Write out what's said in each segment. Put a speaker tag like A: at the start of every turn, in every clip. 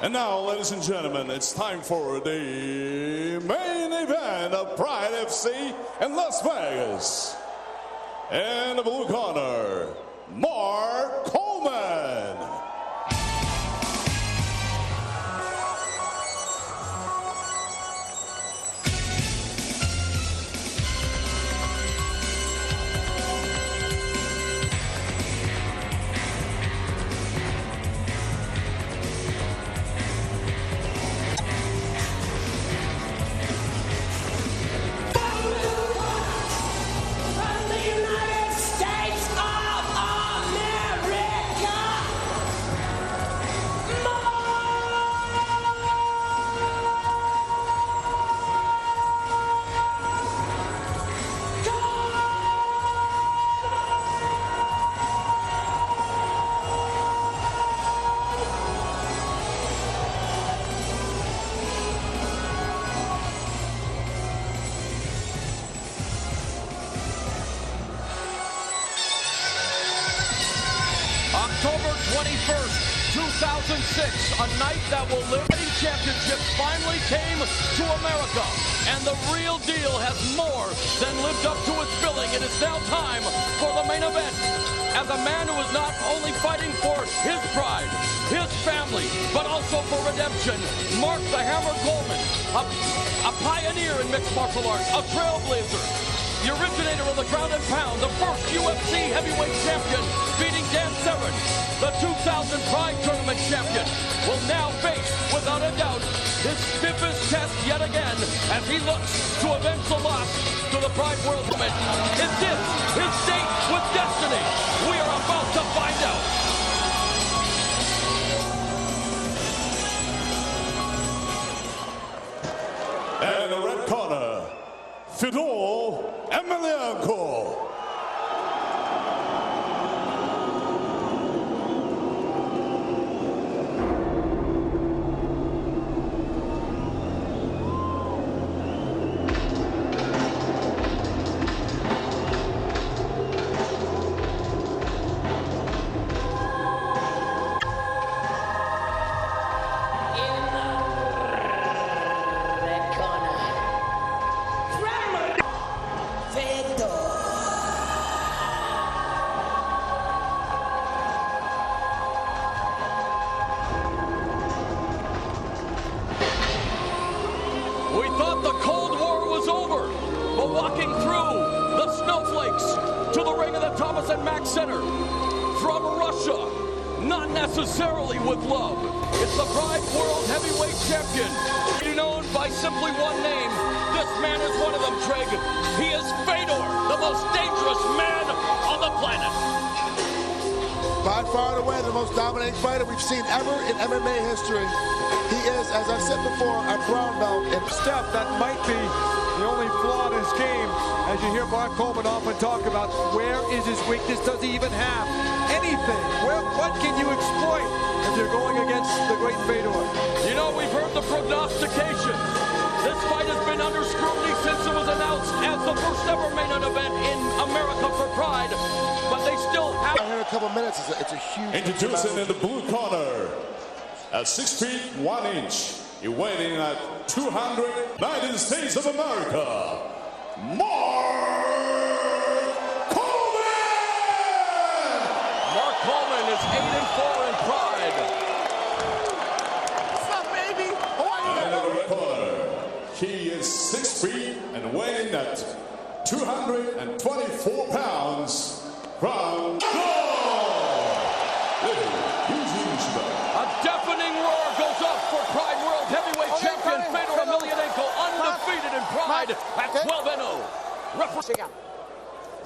A: And now, ladies and gentlemen, it's time for the main event of Pride FC in Las Vegas. In the blue corner, Mark Coleman.
B: October 21st, 2006, a night that will live. The championship finally came to America, and the real deal has more than lived up to its billing. It is now time for the main event. As a man who is not only fighting for his pride, his family, but also for redemption, Mark the Hammer Coleman, a pioneer in mixed martial arts, a trailblazer, the originator of the ground and pound, the first UFC heavyweight champion, beating Dan Severn, the 2000 Pride Tournament champion, will now face, without a doubt, his stiffest test yet again as he looks to avenge the loss to the Pride World Tournament. Is this his date with destiny? We are about to find out.
A: And in the red corner, Fedor Emelianenko.
B: We thought the Cold War was over, but walking through the snowflakes to the ring of the Thomas and Mack Center from Russia, not necessarily with love. It's the Pride World Heavyweight Champion, known by simply one name. This man is one of them, Treg. He is Fedor, the most dangerous man on the planet.
C: By far and away the most dominating fighter we've seen ever in MMA history. He is, as I've said before, a brown belt.
D: And Steph, that might be the only flaw in his game, as you hear Mark Coleman often talk about. Where is his weakness? Does he even have anything? What can you exploit if you're going against the great Fedor?
B: You know, we've heard the prognostication. This fight has been under scrutiny since it was announced as the first ever main event in America for Pride, but they still have...
C: Here in a couple minutes, it's a huge...
A: Introducing in the blue corner, at 6 feet 1 inch, you're waiting at 200 United States of America, Mark Coleman!
B: Mark Coleman is 8-4 in Pride.
C: What's up, baby? How are you?
A: And in the red corner, he is 6 feet and weighing at 224 pounds from
B: A deafening roar goes up for Pride World Heavyweight Champion Fedor Emelianenko, undefeated in Pride at 12-0.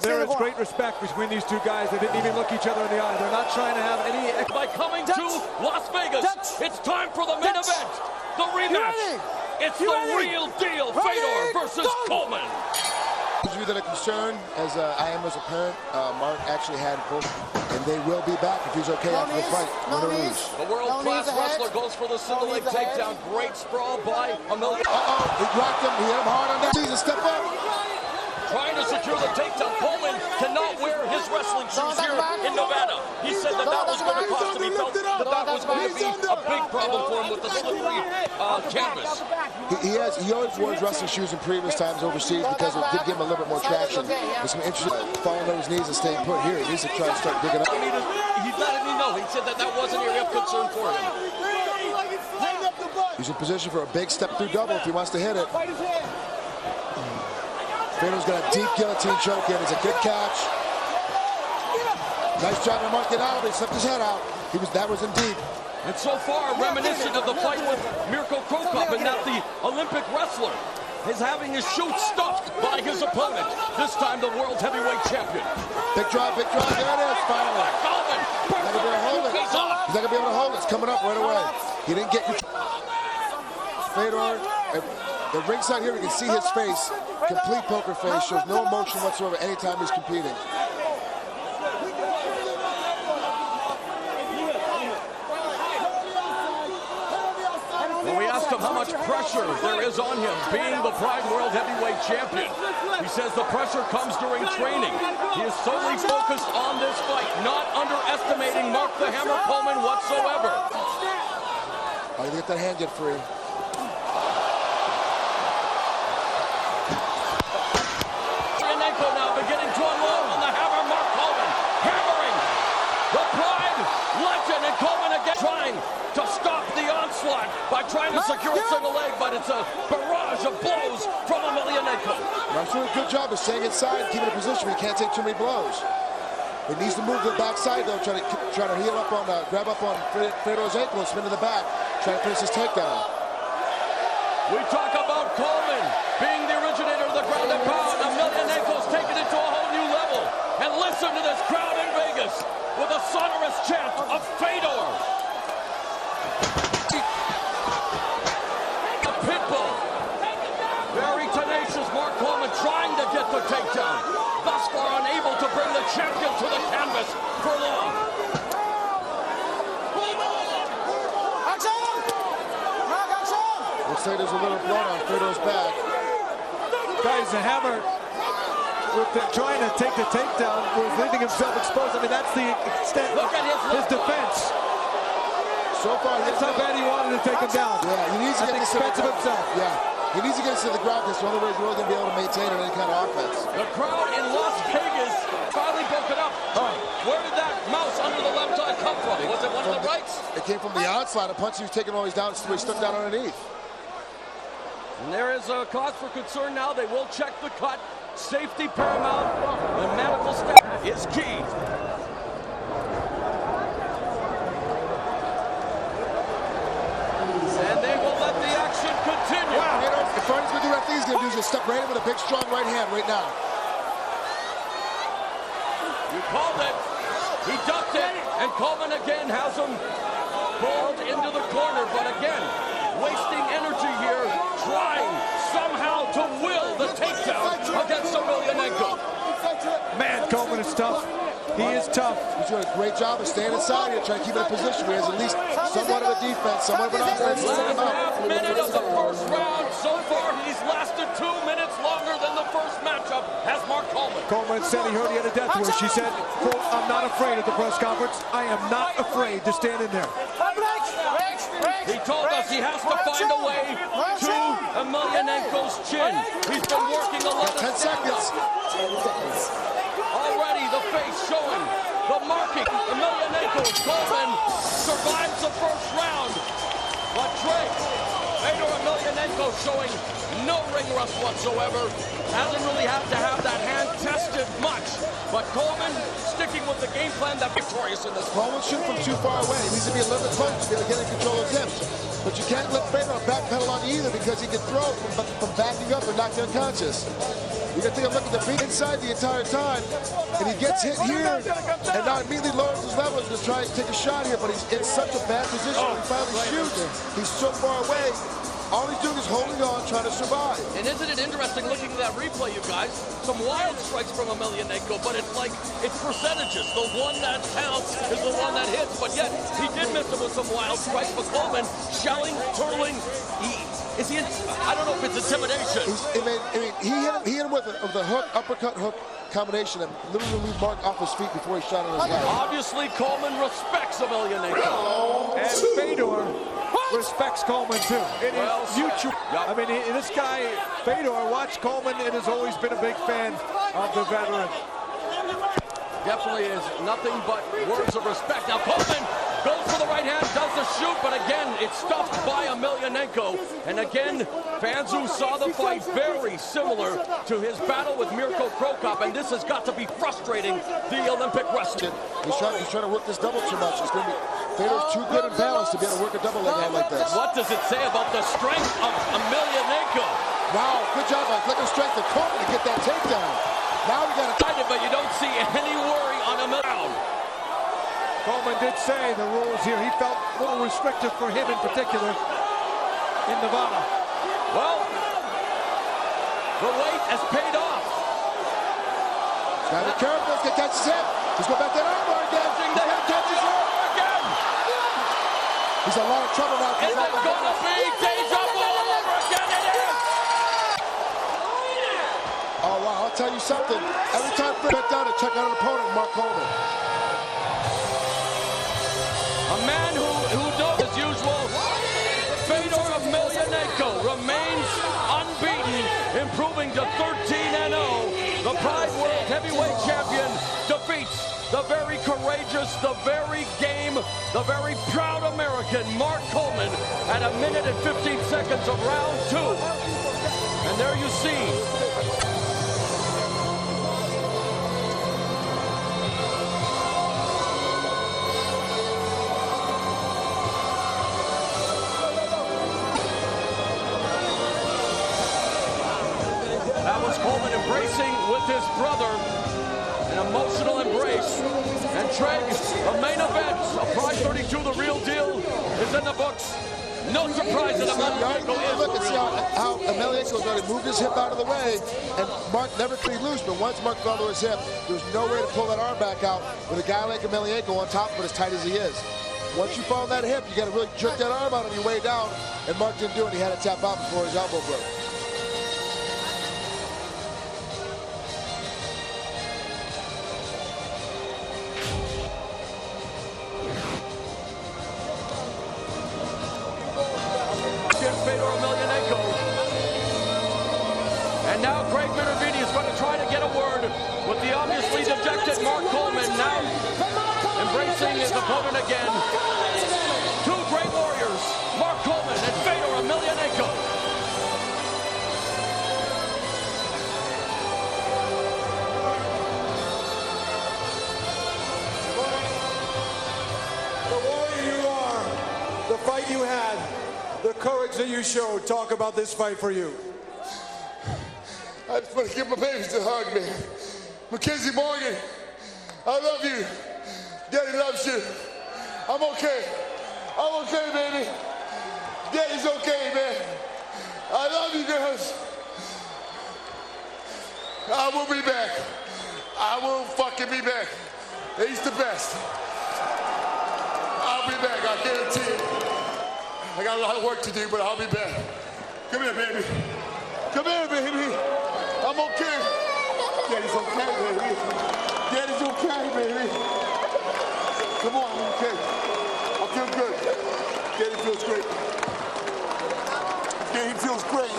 D: There is great respect between these two guys. They didn't even look each other in the eye. They're not trying to have any...
B: By coming to Las Vegas, it's time for the main event, the rematch. It's the real deal, Fedor versus Coleman.
C: Those of you that are concerned, as I am as a parent, Mark actually had both, and they will be back if he's okay after the fight.
B: The world-class wrestler goes for the single leg takedown. Great sprawl by Emelianenko.
C: He blocked him. He hit him hard on that. Jesus, step up.
B: Trying to secure the takedown. Coleman cannot wear his wrestling shoes here in Nevada. He said that was going to cost him. felt that was going to be a big problem for him with the slippery canvas.
C: He always wore his wrestling shoes in previous times overseas because it did give him a little bit more traction. It's interesting falling on his knees and staying put here. He needs to try to start digging up.
B: He let me know. He said that wasn't an area of concern for him.
C: He's in position for a big step through double if he wants to hit it. Fedor's got a deep guillotine choke in. It's a good catch. Nice job to mark it out. He slipped his head out. That was in deep.
B: And so far, reminiscent of the fight with Mirko Krokop, and that the Olympic wrestler is having his chute stuffed by his opponent. This time, the world heavyweight champion.
C: Big drive, big drive. There it is, finally.
B: Coleman.
C: He's not going to be able to hold it. It's coming up right away. He didn't get your... Fedor, the ringside here, we can see his face. Complete poker face. Shows no emotion whatsoever anytime he's competing.
B: When we asked him how much pressure there is on him being the Pride World Heavyweight Champion, he says the pressure comes during training. He is solely focused on this fight, not underestimating Mark the Hammer Coleman whatsoever.
C: Oh, you get that hand get free.
B: Now beginning to unload on the hammer, Mark Coleman hammering the Pride legend, and Coleman again trying to stop the onslaught by trying to secure a single leg, but it's a barrage of blows from Emelianenko.
C: Mark's doing a good job of staying inside, keeping in position. He can't take too many blows. He needs to move to the backside though, try to heal up on, grab up on Fedor's ankle and spin to the back, try to finish his takedown.
B: We talk about Coleman being the originator of the ground and pound. Emelianenko's taken it to a whole new level. And listen to this crowd in Vegas with a sonorous chant of Fedor. The pitbull. Very tenacious Mark Coleman trying to get the takedown. Thus far unable to bring the champion to the canvas for long.
C: Looks like there's a little blood on Fedor's back.
D: Guys, the Hammer, trying to take the takedown, was leaving himself exposed. I mean, that's the extent of his defense.
C: So far,
D: that's how bad he wanted to take him down.
C: Yeah, he needs to
D: at the expense of himself.
C: Yeah, he needs to get us to the ground. That's the only way he's really going to be able to maintain any kind of offense.
B: The crowd in Las Vegas finally broken up. Where did that mouse under the left eye come from? Was it one of the rights?
C: It came from the onslaught. A punch he was taking always down, so he stuck down underneath.
B: And there is a cause for concern now. They will check the cut. Safety paramount. The medical staff is key. And they will let the action continue.
C: Wow. If Farney's going to do what he's going to do, he's going to step right in with a big, strong right hand right now.
B: You called it. He ducked it. And Coleman again has him pulled into the corner. But again, wasting energy here, trying somehow to will the takedown against Emelianenko.
D: Man, Coleman is tough. He is tough.
C: He's doing a great job of staying inside here, trying to keep it in position where he has at least somewhat of a defense, somewhat of an offense.
B: Last half minute of the first round. So far, he's lasted 2 minutes longer than the first matchup as Mark Coleman.
D: Coleman said he heard he had a death wish. He said, quote, "I'm not afraid" at the press conference. "I am not afraid to stand in there."
B: He told us he has to find a way to Emelianenko's chin. He's been working a lot of
C: 10 seconds.
B: Already the face showing the marking. Emelianenko, Coleman survives the first round. But Fedor Emelianenko showing no ring rust whatsoever. Hasn't really had to have that hand tested much. But Coleman sticking with the game plan that victorious in this.
C: Coleman shooting from too far away. He needs to be a little bit close to be able to get in control of him. But you can't let Fedor backpedal on you either because he can throw from backing up and knock you unconscious. You got to take a look at the feet inside the entire time. And he gets hit here and now immediately lowers his levels to try and take a shot here. But he's in such a bad position when he finally shoots. He's so far away. All he's doing is holding on, trying to survive.
B: And isn't it interesting looking at that replay, you guys? Some wild strikes from Emelianenko, but it's like, it's percentages. The one that counts is the one that hits, but yet he did miss him with some wild strikes. But Coleman shelling, turtling, he Is he? I don't know if it's intimidation.
C: He hit him with a hook, uppercut, hook combination, and literally moved Mark off his feet before he shot on his head.
B: Obviously, Coleman respects Emelianenko.
D: And Fedor respects Coleman too. It is mutual. I mean, this guy, Fedor, watch Coleman, and has always been a big fan of the veteran.
B: Definitely is nothing but words of respect. Now Coleman goes for the right hand, does the shoot, but again, it's stopped by Emelianenko. And again, fans who saw the fight, very similar to his battle with Mirko Krokop, and this has got to be frustrating the Olympic wrestler.
C: He's trying to work this double too much. It's going to be Fedor's too good and balanced to be able to work a double leg out like this.
B: What does it say about the strength of Emelianenko?
C: Wow, good job, Mike. Look at the strength of Coleman to get that takedown. Now we got to
B: fight it, but you don't see any worry on Emelianenko.
D: Coleman did say the rules here, he felt a little restrictive for him in particular in Nevada.
B: Well, the wait has paid off.
C: Got to be careful, let's get touch his hip. He's going back that armbar again. He's going to touch his hip
B: again.
C: He's in a lot of trouble now.
B: Is it going to be deja vu all over again? It is.
C: Oh, wow, I'll tell you something. Every time Fred went down to check out an opponent, Mark Coleman.
B: A man who knows, as usual, Fedor Emelianenko remains unbeaten, improving to 13-0. The Pride World Heavyweight Champion defeats the very courageous, the very game, the very proud American Mark Coleman at 1 minute and 15 seconds of round 2. And there you see Coleman embracing with his brother, an emotional embrace. And Treg, the main event of Pride 32, the real deal, is in the books. No surprise that Emelianenko is
C: look and see how Emelianenko already moved his hip out of the way, and Mark never could be loose, but once Mark fell to his hip, there was no way to pull that arm back out with a guy like Emelianenko on top of it as tight as he is. Once you fall on that hip, you got to really jerk that arm out on your way down, and Mark didn't do it. He had to tap out before his elbow broke.
B: And now Greg Minervini is going to try to get a word with the obviously dejected Mark Coleman, now embracing his opponent again. Two great warriors, Mark Coleman and Fedor Emelianenko.
E: The warrior you are, the fight you had, the courage that you showed. Talk about this fight for you.
C: I just want to give my babies a hug, man. Mackenzie Morgan, I love you. Daddy loves you. I'm okay. I'm okay, baby. Daddy's okay, man. I love you, girls. I will be back. I will fucking be back. He's the best. I'll be back, I guarantee it. I got a lot of work to do, but I'll be back. Come here, baby. Come here, baby. I'm okay. Daddy's okay, baby. Daddy's okay, baby. Come on, I'm okay. I feel good. Daddy feels great. Daddy feels great.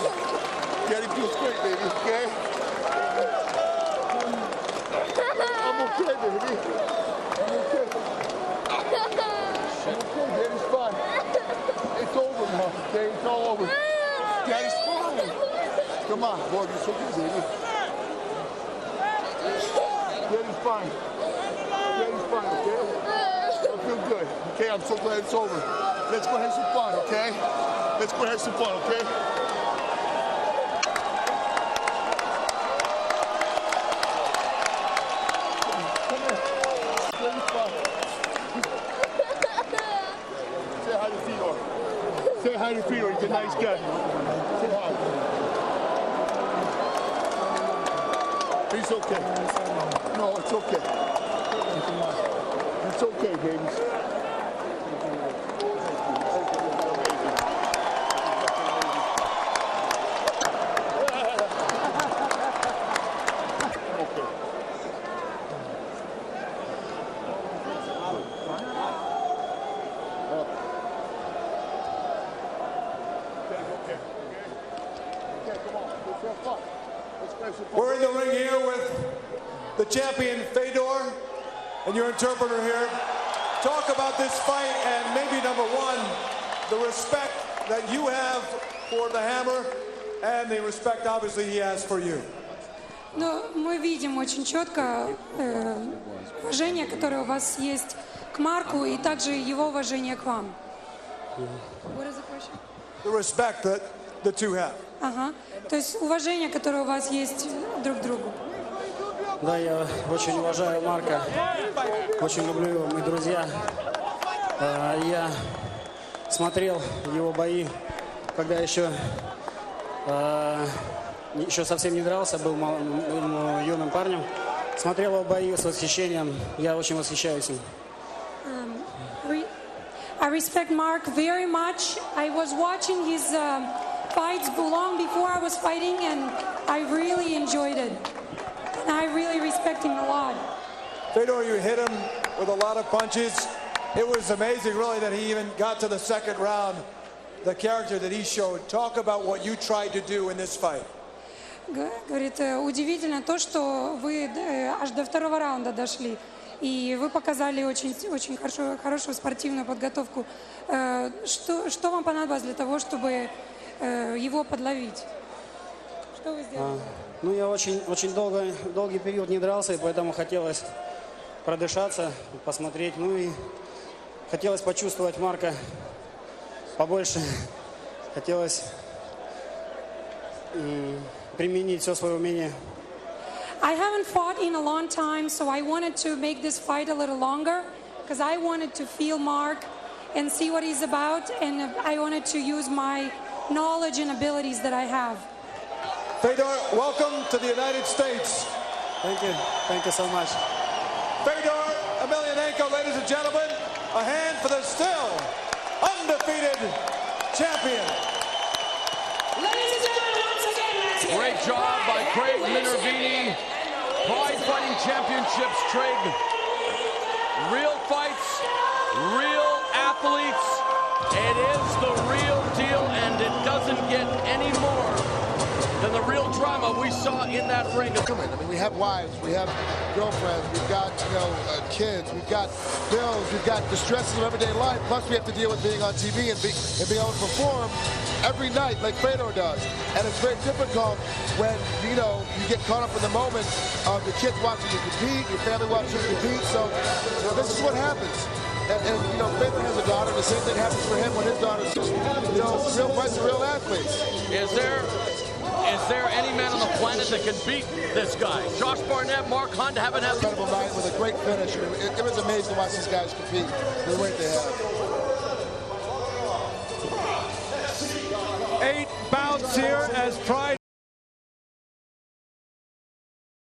C: Daddy feels great, baby, okay? I'm okay, baby. I'm okay. I'm okay, Daddy's fine. It's over now, okay? It's all over. Daddy's fine. Come on, boy, you're so good, baby. Daddy's fine. Daddy's fine, okay? I feel good. Okay, I'm so glad it's over. Let's go have some fun, okay? Let's go have some fun, okay? Come here. Daddy's fine. Say hi to Fedor. Say hi to Fedor. He's a nice guy. Say hi. He's okay. No, it's okay. It's okay, babies.
E: We're in the ring here with the champion Fedor and your interpreter here. Talk about this fight and maybe number one, the respect that you have for the Hammer and the respect obviously he has for you.
F: Но мы видим очень четко уважение, которое у вас есть к Марку, и также его уважение к вам. What is the question?
E: The respect that the two have.
F: Ага. То есть уважение, которое у вас есть друг к другу.
G: Да, я очень уважаю Марка, очень люблю его, мы друзья. Я смотрел его бои, когда еще совсем не дрался, был юным парнем. Смотрел его бои с восхищением, я очень восхищаюсь им.
F: I respect Mark very much. I was watching his fights long before I was fighting, and I really enjoyed it. And I really respect him a lot.
E: Fedor, you hit him with a lot of punches. It was amazing, really, that he even got to the second round. The character that he showed. Talk about what you tried to do in this fight.
F: Говорит, удивительно то, что вы аж до второго раунда дошли. И вы показали очень хорошую спортивную подготовку. Что вам понадобилось для того, чтобы его подловить? Что вы сделали?
G: Ну, я очень долгий период не дрался, и поэтому хотелось продышаться, посмотреть. Ну и хотелось почувствовать Марка побольше. Хотелось применить все свое умение.
F: I haven't fought in a long time, so I wanted to make this fight a little longer because I wanted to feel Mark and see what he's about, and I wanted to use my knowledge and abilities that I have.
E: Fedor, welcome to the United States.
G: Thank you so much.
E: Fedor Emelianenko, ladies and gentlemen, a hand for the still undefeated champion.
F: Ladies and gentlemen, once again, let's hear
B: Great job by Craig Minervini. Pride Fighting Championships, Craig. Real fights, real athletes. It is the real deal, and it doesn't get any more than the real drama we saw in that ring.
C: I mean, we have wives, we have girlfriends, we've got, kids, we've got bills, we've got the stresses of everyday life. Plus, we have to deal with being on TV and being able to perform every night like Fedor does. And it's very difficult when, you get caught up in the moment of your kids watching you compete, your family watching you compete. So, this is what happens. And Fedor has a daughter. The same thing happens for him when his daughter's just, real fights are real athletes.
B: Is there any man on the planet that can beat this guy? Josh Barnett, Mark Hunt haven't had...
C: Incredible night with a great finish. It was amazing to watch these guys compete the way they have.
D: 8 bouts here as Pride